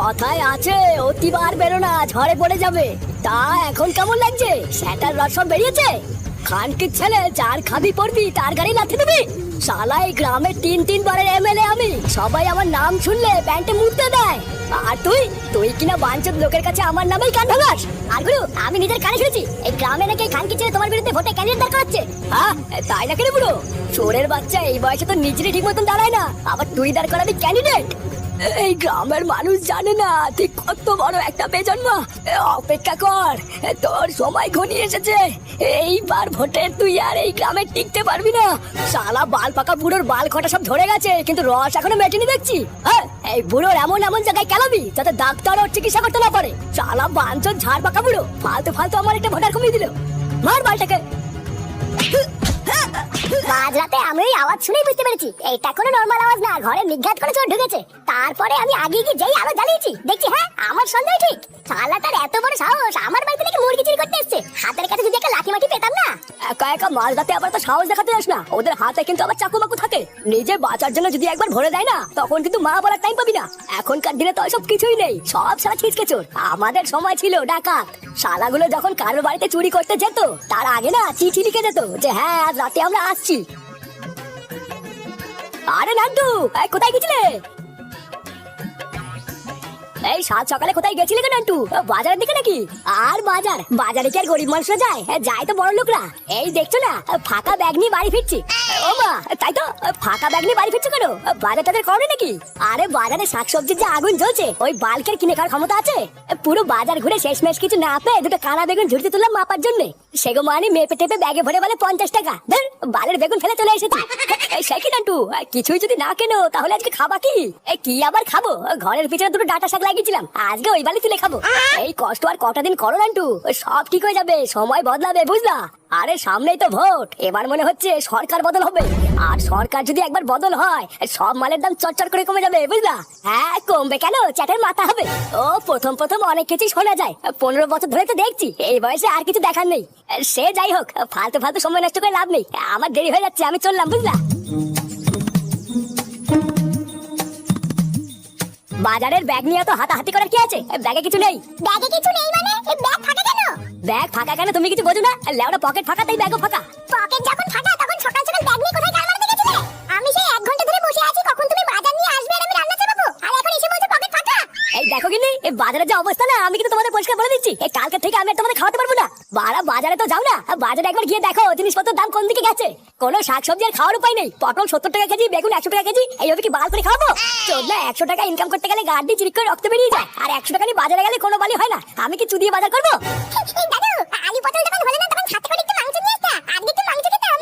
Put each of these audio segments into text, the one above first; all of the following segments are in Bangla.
কথায় আছে অতিবার বেরো না, ঝড়ে পড়ে যাবে। তা এখন কেমন লাগছে? সেটার রস সব বেরিয়েছে? খানকির ছেলে, যার খাবি পড়বি তার গাড়ি লাথি দিবি। শালা এই গ্রামের 3 বারের এমএলএ আমি, সবাই আমার নাম শুনলে প্যান্টে মুড়তে দেয়। আর তুই তুই কিনা বাঞ্চত লোকের কাছে আমার নামেই কান ভাঙাস। আর গুরু, আমি নিজের কানে শুনেছি এই গ্রামে নাকি খানকি ছেলে তোমার বিরুদ্ধে ভোটে ক্যান্ডিডেট দাঁড় করাচ্ছে। হ্যাঁ, তাই নাকি রে বুড়ো? চোরের বাচ্চা, এই বয়সে তো নিজেরই ঠিক মতন দাঁড়ায় না, আবার তুই দাঁড় করাবি ক্যান্ডিডেট? এই গ্রামের মানুষ জানে না তুই কত বড় একটা বেজন্মা। অপেক্ষা কর, তোর সময় ঘনিয়ে এসেছে। এইবার ভোটে তুই আর এই গ্রামে টিকতে পারবি না। শালা বাল পাকা বুড়োর বাল কটা সব ধরে গেছে, কিন্তু রস এখনো মেটেনি দেখছি। হ্যাঁ, এই বুড়োর এমন এমন জায়গায় কেলাবি যাতে ডাক্তার ওর চিকিৎসা করতে না পারে। শালা বাঞ্চন ঝাড় পাকা বুড়ো, ফালতু ফালতু আমার একটা ভোটার কমিয়ে দিল। মার বালটাকে। মাঝরাতে আমি ওই আওয়াজ শুনেই বুঝতে পেরেছি এইটা কোনো নরমাল আওয়াজ না, ঘরে নিঘাত করে চোর ঢুকেছে। তারপরে আমি আগে গিয়ে যেই আলো জ্বালিয়েছি, দেখছি হ্যাঁ আমার সন্দেহ ঠিক। শালাটার এত বড় সাহস, আমার বাড়িতে নাকি মুরগি চুরি করতে এসছে। হাতের কাছে যদি একটা লাঠি মাটি পেতাম না। একা একা মাঝরাতে আবার তো সাহস দেখাতে যাস না, ওদের হাতে কিন্তু আবার চাকু মাকু থাকে। নিজে বাঁচার জন্য যদি একবার ভরে দেয় না, তখন কিন্তু মা বলার টাইম পাবি না। এখনকার দিনে তো সব কিছুই নেই, সব শালা ছিচকে চোর। আমাদের সময় ছিল ডাকাত। শালাগুলো যখন কারোর বাড়িতে চুরি করতে যেত, তার আগে না চিঠি লিখে যেত যে হ্যাঁ আজ রাতে আমরা আসছি। আরে নান্টু, কোথায় গেছিলে? এই সাত সকালে কোথায় গেছিলে গো নান্টু? বাজারের দিকে নাকি? আর বাজারে কি আর গরিব মানুষরা যায়? যায় তো বড় লোকরা। এই দেখছো না, ফাঁকা ব্যাগ নিয়ে বাড়ি ফিরছি। ও মা, তাই তো, ফাঁকা ব্যাগ নিয়ে বাড়ি ফিরছো কেন? বাজার টাজার করো নাকি? আরে বাজারে শাকসবজির যে আগুন জ্বলছে, ওই বালকের কিনে খাওয়ার ক্ষমতা আছে? পুরো বাজার ঘুরে শেষমেশ কিছু না পেয়ে দুটো কানা বেগুন ঝুড়িতে তুললাম মাপার জন্য। সেগো মানে মেপে টেপে ব্যাগে ভরে বলে 50 টাকা। ধর, বালের বেগুন ফেলে চলে এসেছি। সে কি নান্টু, কিছুই যদি না কেনো তাহলে আজকে খাবা কি? কি আবার খাবো? ঘরের পিছনে দুটো ডাটা শাক লাগিয়েছিলাম, আজকে ওই বালি তুলে খাবো। এই কষ্ট আর কটা দিন করো নান্টু, সব ঠিক হয়ে যাবে, সময় বদলাবে, বুঝলা? আরে সামনেই তো ভোট, এবার মনে হচ্ছে সরকার বদল হবে। আর সরকার যদি একবার বদল হয়, সব মালের দাম চটচট করে কমে যাবে, বুঝলা? হ্যাঁ, কমবে কেন, চ্যাটের মাথা হবে। ও প্রথম প্রথম অনেক কিছুই শোনা যায়, 15 বছর ধরে তো দেখছি, এই বয়সে আর কিছু দেখার নেই। সে যাই হোক, ফালতু ফালতু সময় নষ্ট করে লাভ নেই, আমার দেরি হয়ে যাচ্ছে, আমি চললাম, বুঝলা? বাজারের ব্যাগ নিয়ে তো হাতাহাতি করার কি আছে? ব্যাগে কিছু নেই। ব্যাগে কিছু নেই মানে? এই ব্যাগ ফাঁকা কেন? ব্যাগ ফাঁকা কেন তুমি কিছু বোঝো না? লেওড়া পকেট ফাঁকা, তাই ব্যাগও ফাঁকা। পকেট যখন ফাঁকা, তখন সকাল সকাল ব্যাগ নিয়ে কোথায় গাল মারতে গেছিলে? আমি সেই 1 ঘন্টা ধরে বসে আছি, কখন তুমি বাজার নিয়ে আসবে আর আমি রান্না চাপাবো, আর এখন এসে বলছো পকেট ফাঁকা। এই দেখো গিন্নি, এই বাজারের যে অবস্থা না, আমি কিন্তু তোমাদের পরিষ্কার বলে দিচ্ছি, এই কালকে থেকে আমি আর তোমাদের খাওয়াতে পারবো না। বাজারে তো যাও না, বাজারে একবার গিয়ে দেখো জিনিসপত্রের দাম কোন দিকে গেছে। কোনো শাকসবজি আর খাওয়ার উপায় নেই। পটল 70 টাকা কেজি, বেগুন 100 টাকা কেজি, এইভাবে কি বাল করে খাবো? চোদ্দা 100 টাকা ইনকাম করতে গেলে গাড়ি চিরিক করে রক্ত বেরিয়ে যায়, আর 100 টাকা নিয়ে বাজারে গেলে কোনো বালি হয় না। আমি কি চুদিয়ে বাজার করবো? দাদু, আলু পটল যখন হলো না, তখন সাথে করে একটু মাংস নিয়ে আসতা, আজকে একটু মাংস খেতাম।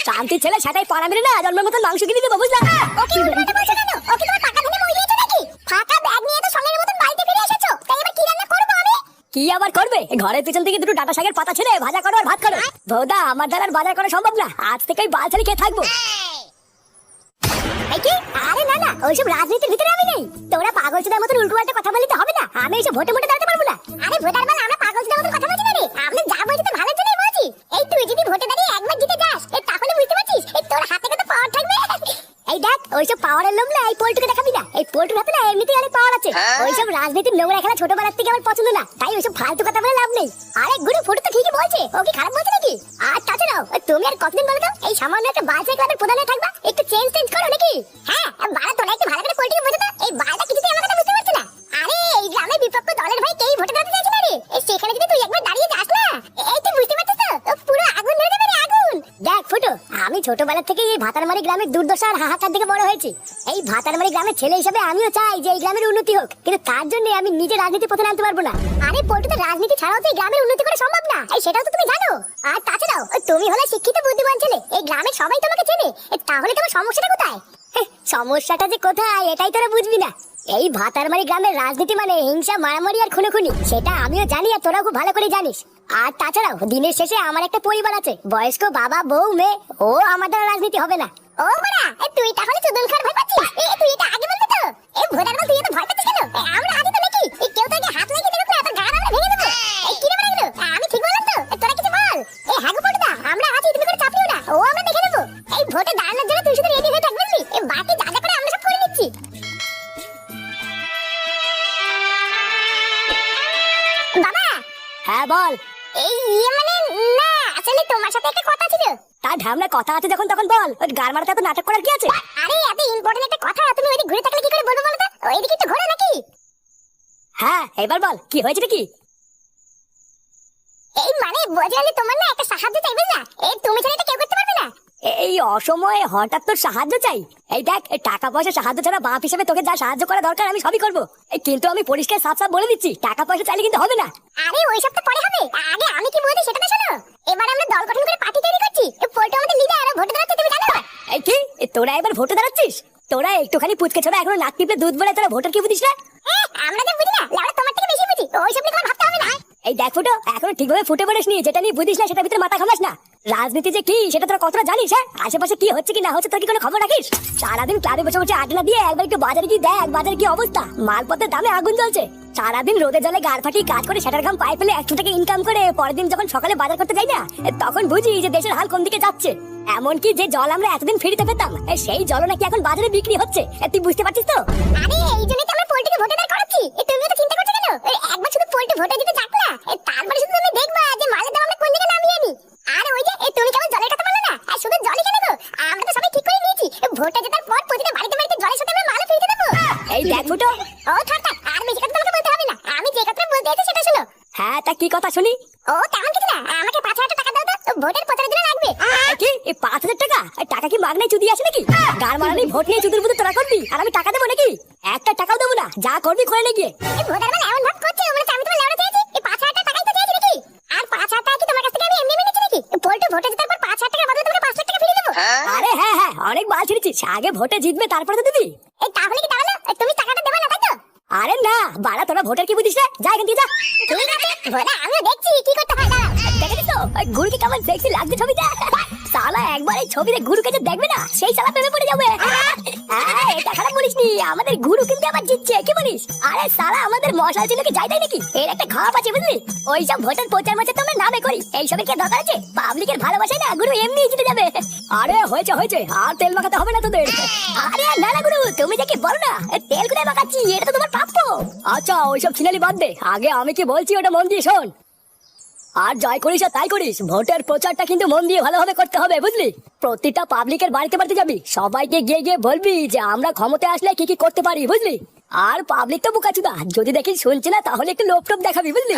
শান্তির ছেলে, সেটাই পাড়া মেরে না জন্মের মতন মাংস কিনে দেবো, বুঝলা? ওকে উল্টো বলছো কেন? ওকে তোমার টাকা ধরে মই দিয়েছো নাকি? ফাঁকা ব্যাগ নিয়ে তো সঙ্গের মতন বাড়িতে ফিরে এসেছো, তাই এবার কি রান্না করবো আমি? কি আবার করবে? ঘরের পিছন থেকে দুটো ডাটা শাকের পাতা ছেড়ে ভাজা করো আর ভাত করো। বৌদা, আমার দ্বারা বাজার করা সম্ভব না, আজ থেকেই বাল ছাড়ি খেয়ে থাকবো। কি? আরে না না, ওইসব রাজনীতির ভিতরে আমি নেই। তোরা পাগলচোদার মতন উল্টো পাল্টা কথা বলতে হবে না, আমি এইসব ভোটে মোটে দাঁড়াতে পারবো না। আরে ভোটার বল, আমরা পাগলচোদার মতন কথা বলছি না রে, আমরা যা বলছি তো ভালোর জন্যই বলছি। এই তুই যদি ভোটে দাঁড়িয়ে একবার জিতে যাস, তাহলে বুঝতে পারছিস তোর হাতে কত পাওয়ার থাকবে। এই দেখ, ওইসব পাওয়ারের লোভ না, এই পোল্টুকে দেখাবি না। এই পোল্টুর হাতে না এমনিতেই অনেক পাওয়ার আছে। ওইসব রাজনীতির নোংরা খেলা ছোটবেলার থেকে আমার পছন্দ না, তাই ওইসব ফালতু কথা বলে লাভ নেই। আরে গুরু, ফুটু তো ঠিকই বলছে, ও কি খারাপ বলছে নাকি? আর তাছাড়াও তুমি আর কতদিন বলো তো এই সামান্য একটা বালচা ক্লাবের প্রধান হয়ে থাকবা? একটু চেঞ্জ করো নাকি? হ্যাঁ, বাড়া তোরা একটু ভালো করে পোল্টুকে বোঝো তো, এই বালটা কিছুতেই আমার কথা বুঝতে পারছে না। আরে এই গ্রামের বিপক্ষ দলের ভাই কেই ভোটে দাঁড়াতে চাইছে না রে, সেখানে যদি তুই একবার দাঁড়িয়ে যাস না, এই তুই বুঝতে পারছিস তো, পুরো আগুন ধরে যাবে রে, আগুন। দেখ ফুটু, আমি ছোটবেলা থেকে এই ভাতারমারি গ্রামের দুর্দশা আর হাহাকার দিকে বড় হয়েছি। এই ভাতারমারি গ্রামের ছেলে হিসেবে আমিও চাই যে এই গ্রামের উন্নতি হোক, কিন্তু তার জন্য আমি নিজে রাজনীতি পথে নামতে পারবো না। আরে পল্টু, তো রাজনীতি ছাড়াও তো এই গ্রামের উন্নতি করা সম্ভব না, এই সেটাও তো তুমি জানো। আর তাছাড়াও তুমি হলে শিক্ষিত বুদ্ধিমান ছেলে, এই গ্রামের সবাই তোমাকে চেনে, তাহলে তোমার সমস্যাটা কোথায়? সমস্যাটা যে কোথায় এটাই তোরা বুঝবি না। এই ভাতারমারি গ্রামের রাজনীতি মানে হিংসা, মারামারি আর খুনোখুনি, সেটা আমিও জানি আর তোরাও খুব ভালো করে জানিস। আর তাছাড়াও দিনের শেষে আমার একটা পরিবার আছে, বয়স্ক বাবা, বউ, মেয়ে, ও আমার দ্বারা রাজনীতি হবে না। ও বড়া, তুই তাহলে চুদুল খার ভয় পাচ্ছিস? তুই এটা আগে বলবি তো। এই ভোটার বল, তুই এত ভয় পাচ্ছিস কেন? আমরা আগে তো নাকি কেউ তোকে হাত লাগিয়ে দেবে না, তোর গান আমরা ভেঙে দেবো। এই কি রে বড়া, আমি ঠিক বললাম তো? তোরা কিছু বল। এই হাগু পড়দা, আমরা আছি, তুমি করে চাপিও না, ও আমরা দেখে নেবো। এই ভোটে দাঁড়ানোর জন্য তুই শুধু রেডি হয়ে থাকবি, এই বাকি যা যা করে আমরা সব করে নিচ্ছি। হ্যাঁ বল। এই মানে না, আসলে তোমার সাথে একটা কথা ছিল। তা ঢামনা কথা আছে যখন তখন বল, ওই গার মারাতে এত নাটক করার কি আছে? আরে এত ইম্পর্টেন্ট একটা কথা, তুমি ওইদিকে ঘুরে থাকলে কি করে বলবো বলো তো? ওইদিকে একটু ঘোরো নাকি? হ্যাঁ এবার বল, কি হয়েছে নাকি? এই মানে বোঝালে তোমার না একটা সাহায্য চাইবে না, এই তুমি ছাড়া এটা কেউ করতে পারবে না। এই অসময়ে হঠাৎ তোর সাহায্য চাই? এই দেখ, এই টাকা পয়সা সাহায্য ছাড়া বাপ হিসেবে তোকে যা সাহায্য করা দরকার আমি সবই করবো, কিন্তু আমি পরিষ্কার সাফ সাফ বলে দিচ্ছি, টাকা পয়সা চাইলে কিন্তু হবে না। আরে ওই সব তো পরে হবে, আগে আমি কি বলছি সেটা তো শোনো। এবার আমরা দল গঠন করে পার্টি তৈরি করছি, পল্টু আমাদের লিডার আর ভোট দাঁড়াচ্ছে, তুমি জানো? এই কি তোরা এবার ভোটে দাঁড়াচ্ছিস? তোরা একটুখানি পুচকে ছোড়া এখনো নাক টিপে দুধ বলে, তোরা ভোটার কি বুঝিস না? আমরা তো বুঝি না, লাউড়া তোমার থেকে বেশি বুঝি, ওইসব নিয়ে তোমার ভাবতে হবে না। এই দেখ ফুটো, এখনো ঠিকভাবে ফুটে পড়িসনি, যেটা নিয়ে বুঝিস না সেটা ভিতরে মাথা ঘামাস না। রাজনীতি যে কি সেটা তোরা কতটা জানিস? হ্যাঁ, আশেপাশে কি হচ্ছে কি না হচ্ছে তোর কি কোনো খবর রাখিস? সারাদিন ক্লাবে বসে বসে আড্ডা দিয়ে একবার একটু বাজারে গিয়ে দেখ বাজারে কি অবস্থা, মালপত্রের দামে আগুন জ্বলছে। সারাদিন রোদে জলে গাড় ফাটিয়ে কাজ করে সেটার ঘাম পায়ে ফেলে 100 টাকা ইনকাম করে পরের দিন যখন সকালে বাজার করতে যাই না, তখন বুঝি যে দেশের হাল কোন দিকে যাচ্ছে। এমনকি যে জল আমরা এতদিন ফ্রিতে পেতাম, সেই জল নাকি এখন বাজারে বিক্রি হচ্ছে, তুই বুঝতে পারছিস তো? আরে এই জন্যই তো আমরা পল্টুকে ভোটে দাঁড় করাচ্ছি। তুমিও তো চিন্তা করছো কেন? একবার শুধু পল্টু ভোটে দিতে যাক না, তারপরে শুধু তুমি দেখবা যে মালের দাম আমরা কোন দিকে নামিয়ে আনি। আর ওই যে তুমি কেমন জলের কথা বললে না, আর শুধু জলই কেন গো, আমরা তো সবাই ঠিক করে নিয়েছি, ভোটে জেতার পর প্রতিটা বাড়িতে বাড়িতে জলের সাথে আমরা মালও ফ্রিতে দেবো। এই দেখ ফুটো, ও থাক থাক, আর বেশি কথা তোমাকে বলতে হবে না, আমি যে কথা বলতে চাইছি সেটা শোনো। হ্যাঁ তা কি কথা শুনি? ও তেমন কিছু না, আমাকে 5000 টাকা দাও তো, ভোটের প্রচারের জন্য লাগবে। কি এই 5000 টাকা? টাকা কি মাগনায় চুদি আসে নাকি? গার মারানি ভোট নিয়ে চুদির বুদ্ধি তোরা করবি আর আমি টাকা দেবো নাকি? একটা টাকাও দেবো না, যা করবি করে নিয়ে গিয়ে। এই ভোটার মানে এমন ভাব করছে মানে আমি তোমার লেওড়া চেয়েছি, এই 5000 টাকাই তো চেয়েছি নাকি? আর 5000 টাকা কি তোমার কাছ থেকে আমি এমনি নিয়েছি নাকি? পল্টু ভোটে জেতার পর 5000 টাকা বদলে তোমাকে 5 লাখ টাকা ফিরিয়ে দেবো। আরে হ্যাঁ হ্যাঁ, অনেক বাল ছেড়েছিস, আগে ভোটে জিতবে তারপরে তো দিবি। এই তাহলে কি তাহলে তুমি টাকাটা দেবে না তাই তো? আরে না বাড়া, তোরা ভোটার কি বুঝিস না, যা এখান থেকে যা। ঠিক আছে ভোটা আমিও দেখছি কি করতে হয়, দাঁড়াও। দেখেছিস তো ওই গুরুকে কেমন সেক্সি লাগছে ছবিতে? শালা একবার এই ছবিতে গুরুকে যে দেখবে না, সেই শালা প্রেমে পড়ে যাবে। এটা খারাপ বলিসনি, আমাদের গুরু কিন্তু আবার জিতছে, কি বলিস? আরে শালা আমাদের মশাল ছিল কি যাই তাই নাকি? এর একটা খারাপ আছে বুঝলি, ওইসব ভোটার প্রচার মাঝে তোমরা নামে করি, এইসবের কি দরকার আছে? পাবলিকের ভালোবাসায় না গুরু এমনি জিতে যাবে। আরে হয়েছে হয়েছে, আর তেল মাখাতে হবে না তোদের। আরে না না গুরু, তুমি যে কি বলো না, তেল কোথায় মাখাচ্ছি, এটা তো তোমার প্রাপ্য। আচ্ছা ওইসব ছিনালি বাদ দে, আগে আমি কি বলছি ওটা মন দিয়ে শোন। আর যাই করিস আর তাই করিস, ভোটের প্রচারটা কিন্তু মন দিয়ে ভালোভাবে করতে হবে বুঝলি। প্রতিটা পাবলিকের বাড়িতে বাড়িতে যাবি, সবাইকে গিয়ে গিয়ে বলবি যে আমরা ক্ষমতায় আসলে কি কি করতে পারি বুঝলি। আর পাবলিক তো বোকাচুদা, যদি দেখি শুনছে না তাহলে একটু লোভ টোপ দেখাবি বুঝলি।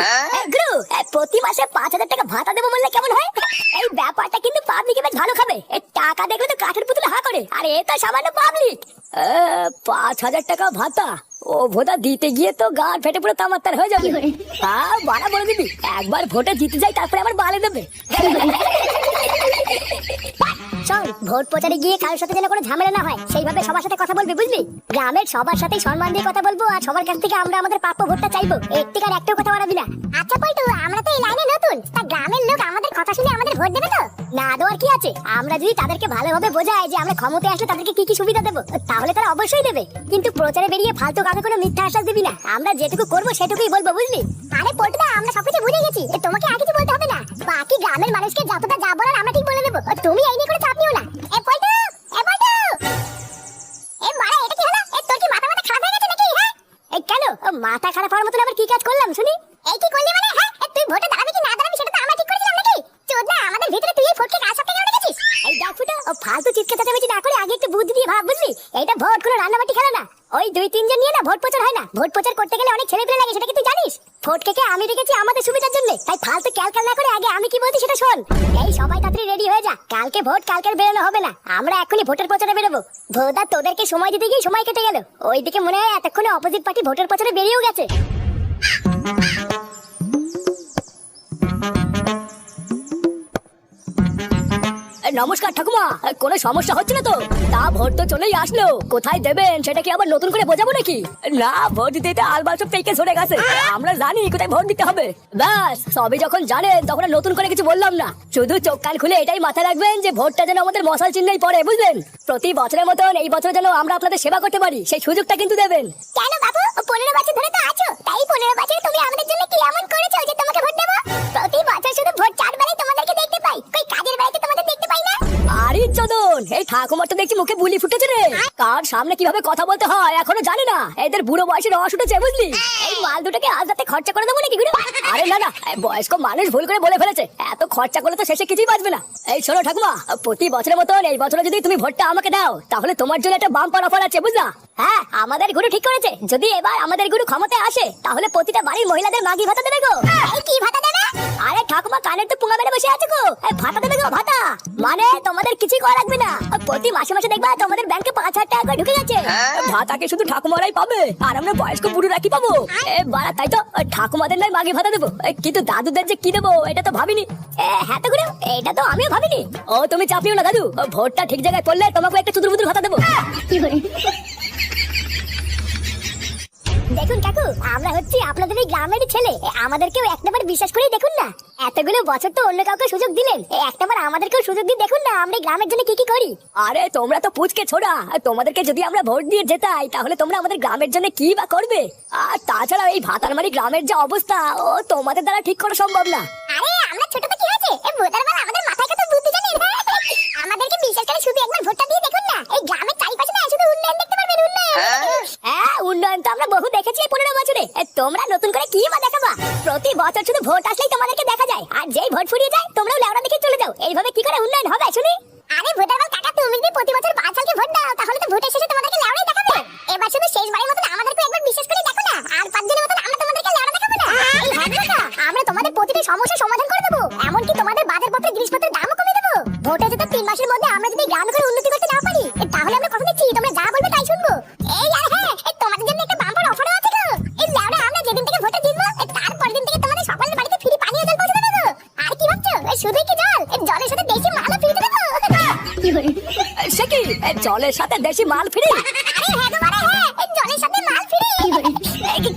গুরু প্রতি মাসে 5000 টাকা ভাতা দেবো বললে কেমন হয়? এই ব্যাপারটা কিন্তু পাবলিক বেশ ভালো খাবে, টাকা দেখলে তো কাঠের পুতুল হা করে, আর এ তো সামান্য পাবলিক। 5000 টাকা ভাতা, ও ভোটা দিতে গিয়ে তো গাড় ফেটে পুরো তামাত্তার হয়ে যাবে। হ্যাঁ বাড়া বলে দিবি, একবার ভোটে জিতে যাই তারপরে আবার বালে দেবে। চল ভোট প্রচারে গিয়ে কারোর সাথে যেন কোনো ঝামেলা না হয়, সেইভাবে সবার সাথে কথা বলবি বুঝলি। গ্রামের সবার সাথে সম্মান দিয়ে কথা বলবো, আর সবার কাছ থেকে আমরা আমাদের প্রাপ্য ভোটটা চাইবো, একটিকার একটাও কথা বাড়াবি না। আচ্ছা পল্টু, আমরা তো এই লাইনে নতুন, তা গ্রামের লোক আমাদের কথা শুনে আমাদের ভোট দেবে তো? না দেওয়ার কি আছে, আমরা যদি তাদেরকে ভালোভাবে বোঝাই যে আমরা ক্ষমতায় আসলে তাদেরকে কি কি সুবিধা দেবো, তাহলে তারা অবশ্যই দেবে। কিন্তু প্রচারে বেরিয়ে ফালতু কাউকে কোনো মিথ্যা আশ্বাস দিবি না, আমরা যেটুকু করবো সেটুকুই বলবো বুঝলি। আরে পল্টুদা, আমরা সবকিছু বুঝে গেছি, তোমাকে আর কিছু বলতে হবে না, বাকি গ্রামের মানুষকে যতটা যা বলার আমরা ঠিক বলে দেবো, তুমি এই নিয়ে কোনো চাপ নিও না। এ পল্টু, এ পল্টু, এ মারা এটা কি হলো? এ তোর কি মাথা মাথা খারাপ হয়ে গেছে নাকি? হ্যাঁ এই কেন মাথা খারাপ হওয়ার মতন আবার কি কাজ করলাম শুনি? এই কি করলি মানে? হ্যাঁ তুই ভোটে দাঁড়াবি কি না দাঁড়াবি সেটা তো আমরা ঠিক করেছিলাম নাকি? চোদনা, আমাদের ভিতরে তুই এই ভোটকে কাজ সবকে কেন রেখেছিস? এই দেখ ফুটো, ফালতু চিৎকার চেঁচামেচি না করে আগে একটু বুদ্ধি দিয়ে ভাব বুঝলি। এইটা ভোট কোনো রান্নাবাটি খেলা না, ওই 2-3 জন নিয়ে না ভোট প্রচার হয় না। ভোট প্রচার করতে গেলে অনেক ছেলে পেলে লাগে, সেটা কি তুই জানিস? ভোটকে আমি রেখেছি আমাদের সুবিধার জন্য, তাই ফালতু ক্যালকাল না করে আগে আমি কি বলছি সেটা শোন। এই সবাই তাড়াতাড়ি রেডি হয়ে যা, কালকে ভোট কালকে বেরোনো হবে না, আমরা এখনই ভোটের প্রচারে বেরোবো। ভোদা তোদেরকে সময় দিতে গিয়ে সময় কেটে গেল, ওইদিকে মনে হয় এতক্ষণে অপোজিট পার্টি ভোটের প্রচারে বেরিয়েও গেছে। নমস্কার ঠাকুমা, কোনো সমস্যা হচ্ছে না তো? তা ভোট তো চলেই আসলো, কোথায় দেবেন সেটা কি আবার নতুন করে বোঝাবো নাকি? না ভোট দিতে আলবাল সব পেকে সরে গেছে, আমরা জানি কোথায় ভোট দিতে হবে। ব্যাস সবই যখন জানেন তখন নতুন করে কিছু বললাম না, শুধু চোখ কান খুলে এটাই মাথায় রাখবেন যে ভোটটা যেন আমাদের মশাল চিহ্নেই পড়ে বুঝলেন। প্রতি বছরের মতন এই বছর যেন আমরা আপনাদের সেবা করতে পারি সেই সুযোগটা কিন্তু দেবেন। কেন বাবু, 15 বছর ধরে তো আছো, তাই 15 বছরে তুমি আমাদের জন্য কি এমন করেছো যে তোমাকে ভোট দেব? প্রতি বছর শুধু ভোট 4 বারেই তোমাদেরকে দেখতে পাই, কই কাজের বেলাতে তোমাদের দেখতে পাই না। আরে চোদন, এই ঠাকুমার তো দেখছি মুখে বুলি ফুটেছে রে, কার সামনে কিভাবে কথা বলতে হয় এখনো জানি না। এদের বুড়ো বয়সে রস উঠেছে বুঝলি। এই মাল দুটোকে আজ রাতে খরচা করে দেবো নাকি গুরু? আরে না না, বয়স্ক মানুষ ভুল করে বলে ফেলেছে, এত খরচা করলে তো শেষে কিছুই বাঁচবে না। এই শোনো ঠাকুমা, প্রতি বছরের মতন এই বছরে যদি তুমি ভোটটা আমাকে দাও তাহলে তোমার জন্য একটা বাম্পার অফার আছে বুঝলা। হ্যাঁ, আমাদের গুরু ঠিক করেছে, যদি এবার আমাদের গুরু ক্ষমতায় আসে তাহলে প্রতিটা বাড়ির মহিলাদের মাগি ভাতা দেবে গো। এই কি ভাতা দেবে? আরে ঠাকুমা কানের তো পুঙ্গা মেরে বসে আছে গো, ভাতা দেবে গো ভাতা। মানে তোমাদের কিছুই করা লাগবে না, প্রতি মাসে মাসে দেখবা তোমাদের ব্যাংকে 5,000 টাকা করে ঢুকে গেছে। ভাতাকে শুধু ঠাকুমারাই পাবে আর আমরা বয়স্ক বুড়োরা কি পাবো? বাড়া তাই তো, ঠাকুমাদের নয় মাগি ভাতা দেবো, কিন্তু দাদুদের যে কি দেবো এটা তো ভাবিনি। হ্যাঁ তো গুরু, এটা তো আমিও ভাবিনি। ও তুমি চাপ নিও না দাদু, ভোটটা ঠিক জায়গায় পড়লে তোমাকে একটা চুদুর বুদুর ভাতা দেবো। দেখুন কাকু, আমরা হচ্ছি আপনাদের এই গ্রামেরই ছেলে, আমাদেরকেও একটাবার বিশ্বাস করেই দেখুন না। এতগুলো বছর তো অন্য কাউকে সুযোগ দিলেন, একটাবার আমাদেরকেও সুযোগ দিয়ে দেখুন না আমরা গ্রামের জন্য কি কি করি। আরে তোমরা তো পুচকে ছোড়া, তোমাদেরকে যদি আমরা ভোট দিয়ে জেতাই তাহলে তোমরা আমাদের গ্রামের জন্য কি বা করবে? আর তাছাড়া এই ভাতারমারি গ্রামের যে অবস্থা ও তোমাদের দ্বারা ঠিক করা সম্ভব না। আরে আমরা ছোট তো কি হয়েছে, এই ভোটার মাল আমাদের মাথায় কত বুদ্ধি জানেন। আমাদেরকে বিশ্বাস করে শুধু একবার ভোটটা দিয়ে দেখুন না, এই গ্রামের চারিপাশে না শুধু উন্নয়ন দেখতে পারবেন, উন্নয়ন। হ্যাঁ, উন্নয়ন তো আমরা বহু দেখেছি 15 বছরে, তোমরা নতুন করে কি বা দেখাবা? প্রতি বছর শুধু ভোট আসলেই তোমাদেরকে দেখা যায়, আর যেই ভোট ফুরিয়ে যায় তোমরাও লেওড়া দেখে চলে যাও। এইভাবে কি করে উন্নয়ন হবে শুনি? আরে ভোটার মাল কাকা, তুমি যদি প্রতি বছর 5 সালকে ভোট দাও তাহলে তো ভোটের শেষে তোমাদেরকে লেওড়াই দেখাবে। এবার শুধু শেষবারের মতন আমাদেরকে একবার বিশ্বাস করে দেখো না, আর 5 দিনের মতন আমরা তোমাদেরকে লেওড়া দেখাবো না। এই হ্যাঁ কাকা, আমরা তোমাদের প্রতিটি সমস্যার সমাধান করে দেবো, এমনকি তোমাদের বাজারপত্রের জিনিসপত্রের দামও কমিয়ে দেবো। ভোটে যেতে 3 মাসের মধ্যে আমরা যদি গ্রামে করে উন্নতি করতে না পারি তাহলে আমরা কথা দিচ্ছি তোমরা যা বলবে তাই শুনবো। এই আর হ্যাঁ, তোমাদের জন্য একটা বাম্পার অফারও আছে গো। এই লেওড়া আমরা যেদিন থেকে ভোটে জিতবো তার পরের দিন থেকে তোমাদের সকলের বাড়িতে ফ্রি পানীয় জল পৌঁছে দেবো। আর কি ভাবছো, শুধুই কি জল, জলের সাথে দেশি মালও ফ্রি দেবো। সে কি, জলের সাথে দেশি মাল ফ্রি? আরে হ্যাঁ গো বাড়া, হ্যাঁ, জলের সাথে মাল ফ্রি।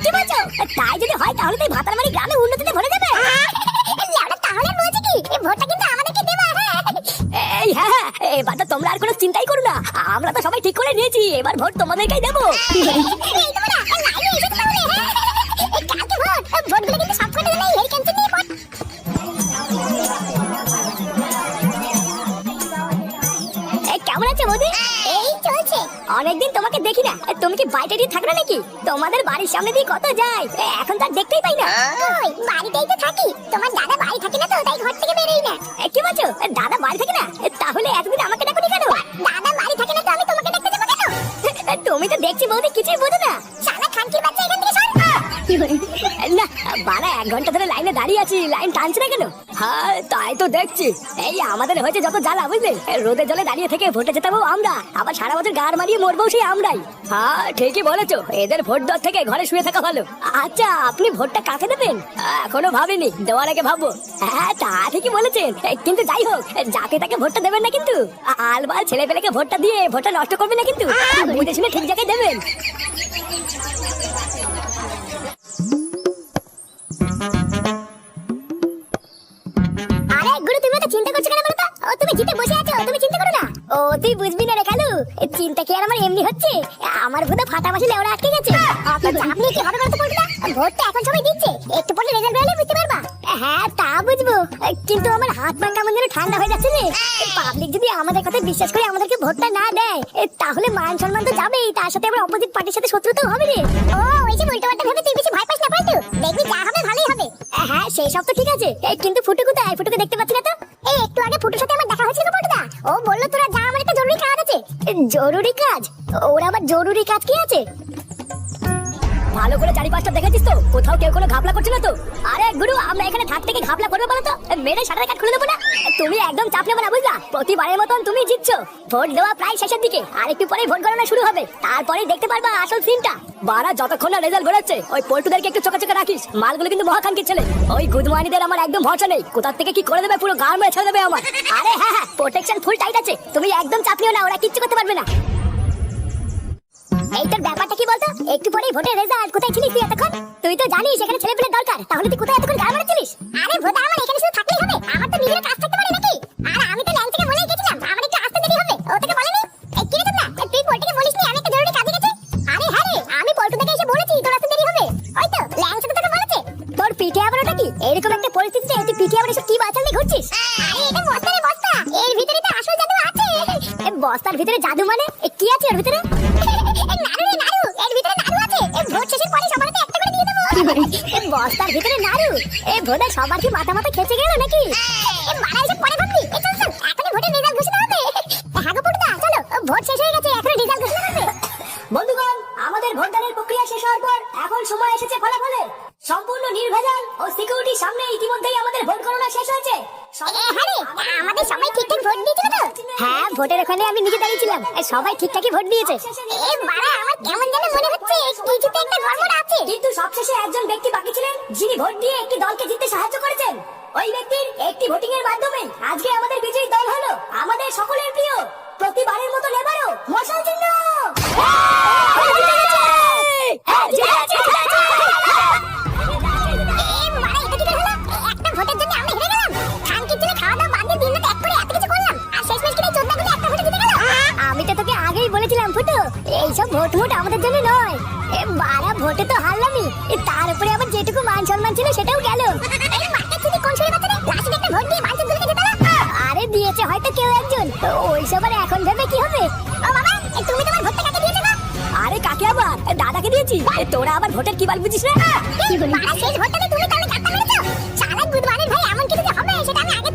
কি বলছো? তাই যদি হয় তাহলে তো ভাতারমারি গ্রামে উন্নতিতে ভরে যাবে। লেওড়া তাহলে বলছি কি, এই ভোটটা কিন্তু আমাদেরকে দেবা। এই হ্যাঁ, এবার তো তোমরা আর কোনো চিন্তাই করো না, আমরা তো সবাই ঠিক করে নিয়েছি, এবার ভোট তোমাদেরকেই দেবো। এই তোমরা লাইনে এসে তাহলে এই কালকে ভোটগুলো কিন্তু সব কটা দিলে হেরি ক্যান্সেল নিয়ে পড়। কেমন আছে বৌদি? এই চলছে। অনেকদিন তোমাকে দেখি না, তুমি কি বাইরে দিয়ে থাকবে নাকি? তোমাদের বাড়ির সামনে দিয়ে কত যায়, এখন তো আর দেখতেই পাই না। কই, বাড়িতেই তো থাকি, তোমার দাদা বাড়ি থাকে না তো তাই ঘর থেকে বেরোই না। কি বলছো, দাদা বাড়ি থাকে না? তাহলে এতদিন আমাকে ডাকুনি কেন? দাদা বাড়ি থাকে না তো আমি তোমাকে দেখতে যাবো কেন? তুমি তো দেখছি বৌদি কিছুই বোঝো না। শালা খানকির বাচ্চা, এখান থেকে সর। না বাড়া, 1 ঘন্টা ধরে লাইনে দাঁড়িয়ে আছি, লাইন টানছে না কেন? হ্যাঁ তাই তো দেখছি। এই আমাদের হয়েছে যত জ্বালা বুঝলে, রোদে জলে দাঁড়িয়ে থেকে ভোটে জেতাবো আমরা, আবার সারা বছর গাড় মারিয়ে মরবো সেই আমরাই। হ্যাঁ ঠিকই বলেছো, এদের ভোট দেওয়ার থেকে ঘরে শুয়ে থাকা ভালো। আচ্ছা আপনি ভোটটা কাকে দেবেন? এখনো ভাবিনি, দেওয়ার আগে ভাববো। হ্যাঁ তা ঠিকই বলেছেন, কিন্তু যাই হোক, যাকে তাকে ভোটটা দেবেন না কিন্তু। আলবাল ছেলে পেলেকে ভোটটা দিয়ে ভোটটা নষ্ট করবেন না কিন্তু, বুঝে শুনে ঠিক জায়গায় দেবেন। আরে গুরু, তুমি তো চিন্তা করছো কেন বলো তো? ও তুমি জিতে বসে আছো, তুমি চিন্তা করো না। ও তুই বুঝবি না রে কালু, চিন্তা কি আর আমার এমনি হচ্ছে, আমার ভূতে ফাটা মাসে লেওড়া আটকে গেছে। অত চাপ নিয়ে কি হবে বলো তো পল্টুদা? ভোট তো এখন সবাই দিচ্ছে, একটু পরে রেজাল্ট বেরোলে বুঝতে পারবা। হ্যাঁ তা বুঝবো, কিন্তু আমার হাত পা কেমন যেন ঠান্ডা হয়ে যাচ্ছে রে। পাবলিক যদি আমাদের কথা বিশ্বাস করে আমাদেরকে ভোটটা না দেয় তাহলে মান সম্মান তো যাবেই, তার সাথে আবার অপোজিট পার্টির সাথে শত্রুতাও হবে রে। ও ওইসব উল্টোপাল্টা ভেবে তুই বেশি ভয় পাস না পল্টু, দেখবি যা হবে ভালোই হবে। হ্যাঁ সেই সব তো ঠিক আছে, কিন্তু ফুটু কোথায়? ফুটুকে দেখতে পাচ্ছি না তো। এই একটু আগে ফুটুর সাথে আমার দেখা হয়েছিল পল্টুদা, ও বললো তোরা যা, আমার একটা জরুরি কাজ আছে। জরুরি কাজ? ওর আবার জরুরি কাজ কি আছে? ভালো করে চারিপাশটা দেখেছিস তো, কোথাও কেউ কোনো ঘাপলা করছে না তো? আরে গুরু, আমরা এখানে থাকতে কি ঘাপলা করবে বলো তো? মেরে সাঁটার কাট খুলে দেবো না। তুমি একদম চাপ নেবে না বুঝলা, প্রতিবারের মতন তুমি জিতছো। ভোট দেওয়া প্রায় শেষের দিকে, আর একটু পরেই ভোট গণনা শুরু হবে, তারপরেই দেখতে পারবা আসল সিনটা। বারা যতক্ষণ না রেজাল্ট বেরোচ্ছে ওই পল্টুদেরকে একটু চোখে চোখে রাখিস, মালগুলো কিন্তু মহাখানকির ছেলে। ওই গুদমানিদের আমার একদম ভরসা নেই, কোথা থেকে কি করে দেবে পুরো গাড় মেরে ছেড়ে দেবে আমার। আরে হ্যাঁ হ্যাঁ, প্রোটেকশন ফুল টাইট আছে, তুমি একদম চাপ নিও না, ওরা কিচ্ছু করতে পারবে না। এই তোর ব্যাপারটা কি বলতো? একটু পরেই ভোটের রেজাল্ট, কোথায় ছিলিস তুই এতক্ষণ? তুই তো জানিস এখানে ছেলে পেলে দরকার, তাহলে তুই কোথায় এতক্ষণ গাড় মারছিলিস? আরে ভোট আমার এখানে শুধু থাকলেই হবে, আমার তো নিজের কাজ থাকতে পারে নাকি? আর আমি তো ল্যাংচাকে বলেই গেছিলাম আমার একটু আসতে দেরি হবে, ও তোকে বলেনি? এই কি রে তোমরা, তুই পল্টুকে বলিসনি আমি একটা জরুরি কাজে গেছি? আরে হ্যাঁ রে, আমি পল্টুকে এসে বলেছি তোর আসতে দেরি হবে, ওই তো ল্যাংচা তো তোকে বলেছে। তোর পিঠে আবার ওটা কি? এরকম একটা পরিস্থিতিতে তুই পিঠে আবার এসব কি বাঁচাল নিয়ে ঘুরছিস? আরে এটা বস্তা রে বস্তা, এর ভিতরে তো আসল জাদু আছে। বস্তার ভিতরে জাদু মানে কি আছে ওর ভিতরে? বস্তার ভিতরে নাড়ু। এ ভোদা সবার কি মাথা মাথা খেচে গেল নাকি? এ মারা এসে পরে ভাবলি। এ চল চল, এখনই ভোটের রেজাল্ট ঘোষণা হবে। হ্যাঁ গো পুটুদা, চলো, ভোট শেষ হয়ে গেছে, এখন রেজাল্ট ঘোষণা হবে। বন্ধুগণ, আমাদের ভোটদানের প্রক্রিয়া শেষ হওয়ার পর এখন সময় এসেছে ফলাফলের। সম্পূর্ণ নির্ভেজাল ও সিকিউরিটির সামনে ইতিমধ্যেই আমাদের ভোট গণনা শেষ হয়েছে। হ্যাঁ রে, আমাদের সবাই ঠিকঠাক ভোট দিয়েছিল তো? হ্যাঁ, ভোটের ওখানে আমি নিজে দাঁড়িয়েছিলাম, সবাই ঠিকঠাকই ভোট দিয়েছে। এ মারা, আমার কেমন যেন মনে হচ্ছে কিছুতে একটা গড়বড় আছে। কিন্তু সবশেষে একজন ব্যক্তি বাকি ছিলেন, যিনি ভোট দিয়ে একটি দলকে জিততে সাহায্য করেছেন। ওই ব্যক্তির একটি ভোটিং এর মাধ্যমে আজকে আমাদের বিজয়ী দল হলো আমাদের সকলের প্রিয়, প্রতিবারের মতো এবারও মশাল চিহ্ন। আমি তো তোকে আগেই বলেছিলাম ফুটু, এইসব ভোট মোট আমাদের জন্য নয়। এ বারা, ভোটে তো হারলামই, তার উপরে আবার যেটুকু মান সম্মান ছিল সেটাও গেল। আরে দিয়েছে হয়তো কেউ একজন, ওইসব আর এখন ভেবে কি হবে? ও বাবা, তুমি তোমার ভোটটা কাকে দিয়েছো গো? আরে কাকে আবার? দাদাকে দিয়েছি। তোরা আবার ভোটের কি বাল বুঝিস না? শেষ ভোটটাতে তুমি তাহলে কাটটা মেরেছো? শালা গুদমানের ভাই, এমন কিছু যে হবে সেটা আমি আগে